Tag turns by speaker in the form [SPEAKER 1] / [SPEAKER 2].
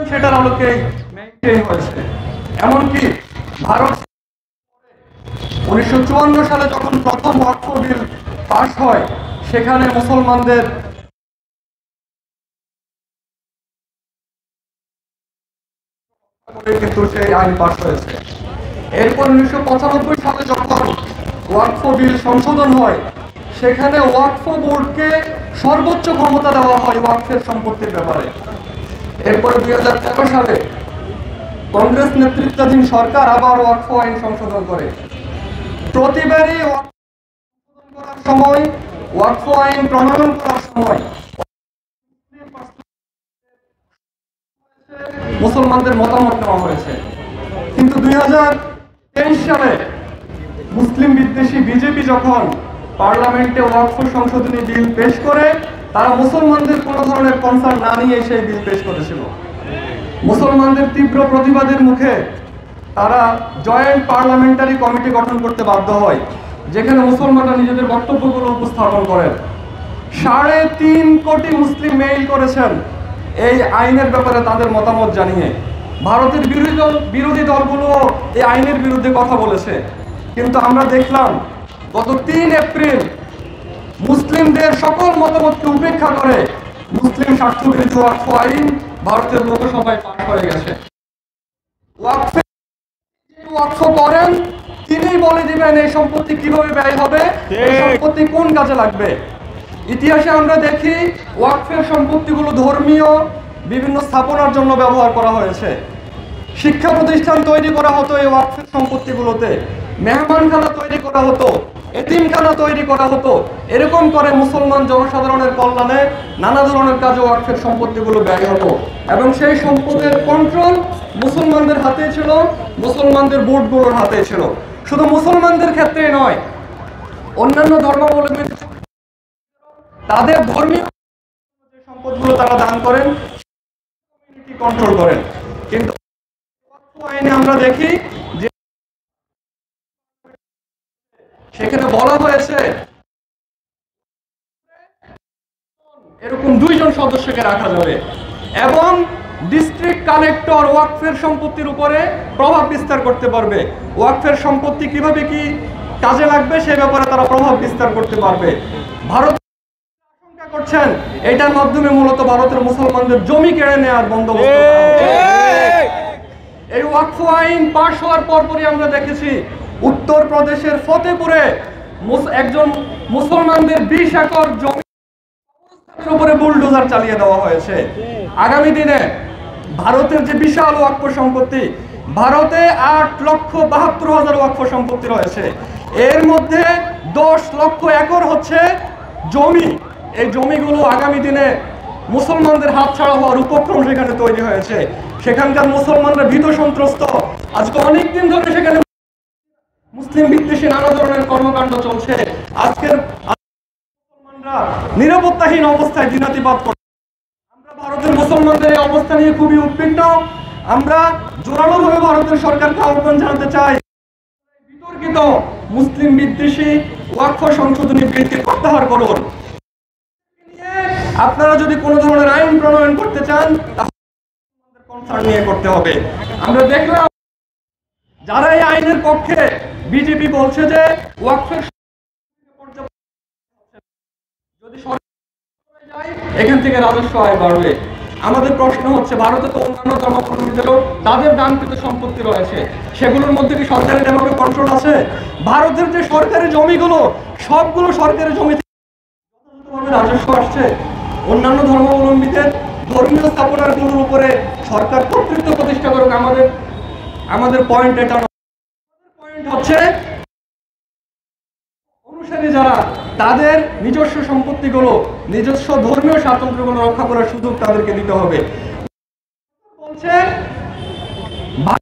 [SPEAKER 1] সেটার আলোকে মেইনটেইন হয়েছে। এমনকি ভারত 1954 সালে যখন প্রথম ওয়াকফ বিল পাস হয়, সেখানে মুসলমানদের কিন্তু সেই আইন পাস হয়েছে। এরপর 1995 সালে যখন ওয়াকফ বিল সংশোধন হয়, সেখানে ওয়াকফ বোর্ডকে সর্বোচ্চ ক্ষমতা দেওয়া হয় ওয়াকফের সম্পত্তির ব্যাপারে। এরপর 2013 সালে কংগ্রেস নেতৃত্বাধীন সরকার আবার ওয়াকফ আইন সংশোধন করে। প্রতিবারই করার সময়, ওয়াকফ আইন প্রণয়ন করার সময় মুসলমানদের মতামত নেওয়া হয়েছে। কিন্তু 2023 সালে মুসলিম বিদ্বেষী বিজেপি যখন পার্লামেন্টে ওয়াকফ সংশোধনী বিল পেশ করে, তারা মুসলমানদের কোনো ধরনের কনসার্ন না নিয়ে সেই বিল পেশ করেছিল। মুসলমানদের তীব্র প্রতিবাদের মুখে তারা জয়েন্ট পার্লামেন্টারি কমিটি গঠন করতে বাধ্য হয়, যেখানে মুসলমানরা নিজেদের বক্তব্যগুলো উপস্থাপন করেন। 3.5 কোটি মুসলিম মেইল করেছেন এই আইনের ব্যাপারে তাদের মতামত জানিয়ে। ভারতের বিরোধী দলগুলো এই আইনের বিরুদ্ধে কথা বলেছে, কিন্তু আমরা দেখলাম গত 3 এপ্রিল মুসলিমদের সকল মতামতকে উপেক্ষা করে মুসলিম স্বার্থবিরোধী ওয়াকফ আইন ভারতের লোকসভায় পাস হয়ে গেছে। ওয়াকফ করেন তিনিই বলে দিবেন এই সম্পত্তি কিভাবে ব্যয় হবে, এই সম্পত্তি কোন কাজে লাগবে। ইতিহাসে আমরা দেখি ওয়াকফের সম্পত্তিগুলো ধর্মীয় বিভিন্ন স্থাপনার জন্য ব্যবহার করা হয়েছে। শিক্ষা প্রতিষ্ঠান তৈরি করা হতো এই ওয়াকফের সম্পত্তিগুলোতে, মেহমানখানা তৈরি করা হতো, এতিমখানা তৈরি করা হতো। এরকম করে মুসলমান জনসাধারণের কল্যাণে নানা ধরনের কাজে ওয়াকফের সম্পত্তিগুলো ব্যয় হতো, এবং সেই সম্পদের কন্ট্রোল মুসলমানদের হাতে ছিল, মুসলমানদের বোর্ডগুলোর হাতে ছিল। শুধু মুসলমানদের ক্ষেত্রে নয়, অন্যান্য ধর্মাবলম্বী তাদের ধর্মীয় সম্পদগুলো তারা দান করেন, কন্ট্রোল করেন। কিন্তু আইনে আমরা দেখি যে সেখানে বলা হয়েছে এরকম 2 জন সদস্যকে রাখা যাবে, এবং ডিস্ট্রিক্ট কালেক্টর ওয়াকফের সম্পত্তির উপরে প্রভাব বিস্তার করতে পারবে। ওয়াকফের সম্পত্তি কিভাবে কি কাজে লাগবে সে ব্যাপারে তারা প্রভাব বিস্তার করতে পারবে। ভারত আশঙ্কা করছেন এটার মাধ্যমে মূলত ভারতের মুসলমানদের জমি কেড়ে নেওয়ার বন্দোবস্ত করা হচ্ছে। এই ওয়াকফ আইন পাশ হওয়ার পরপরই আমরা দেখেছি উত্তরপ্রদেশের ফতেপুরে একজন মুসলমানদের 20 একর জমি উপরে বুলডোজার চালিয়ে দেওয়া হয়েছে। আগামী দিনে ভারতের যে বিশাল ওয়াকফ সম্পত্তি, ভারতে 8,72,000 ওয়াকফ সম্পত্তি রয়েছে, এর মধ্যে 10 লক্ষ একর হচ্ছে জমি। এই জমিগুলো আগামী দিনে মুসলমানদের হাতছাড়া হওয়ার উপক্রম সেখানে তৈরি হয়েছে। সেখানকার মুসলমানরা ভীত সন্ত্রস্ত। আজকে অনেকদিন ধরে সেখানে মুসলিম বিদ্বেষী নানা ধরনের কর্মকাণ্ড চলছে। আজকের মুসলমানরা নিরাপত্তাহীন অবস্থায় দিনাতিপাত করছে। আমরা ভারতের মুসলমানদের এই অবস্থা নিয়ে খুবই উদ্বিগ্ন। আমরা জোরালোভাবে ভারতের সরকারকে আহ্বান জানাতে চাই, বিতর্কিত মুসলিম বিদ্বেষী ওয়াকফ সংশোধনী বিলটি প্রত্যাহার করুন। আপনারা যদি কোনো ধরনের আইন প্রণয়ন করতে চান তাহলে কনসার্ন নিয়ে করতে হবে। আমরা দেখলাম যারা এই আইনের পক্ষে, বিজেপি বলছে যে ওয়াকফের যদি এখান থেকে রাজস্ব আয় বাড়বে। আমাদের প্রশ্ন হচ্ছে, ভারতে তো অন্যান্য ধর্মাবলম্বীদেরও তাদের দানকৃত সম্পত্তি রয়েছে, সেগুলোর মধ্যে কি সরকারের এভাবে কন্ট্রোল আছে? ভারতের যে সরকারি জমিগুলো, সবগুলো সরকারি জমি থেকে রাজস্ব আসছে। অন্যান্য ধর্মাবলম্বীদের ধর্মীয় স্থাপনাগুলোর উপরে সরকার কর্তৃত্ব প্রতিষ্ঠা করুক। আমাদের পয়েন্ট এটা পয়েন্ট হচ্ছে অনুসারী যারা, তাদের নিজস্ব সম্পত্তিগুলো, নিজস্ব ধর্মীয় স্বাতন্ত্র্যগুলো রক্ষা করার সুযোগ তাদেরকে দিতে হবে। বলছে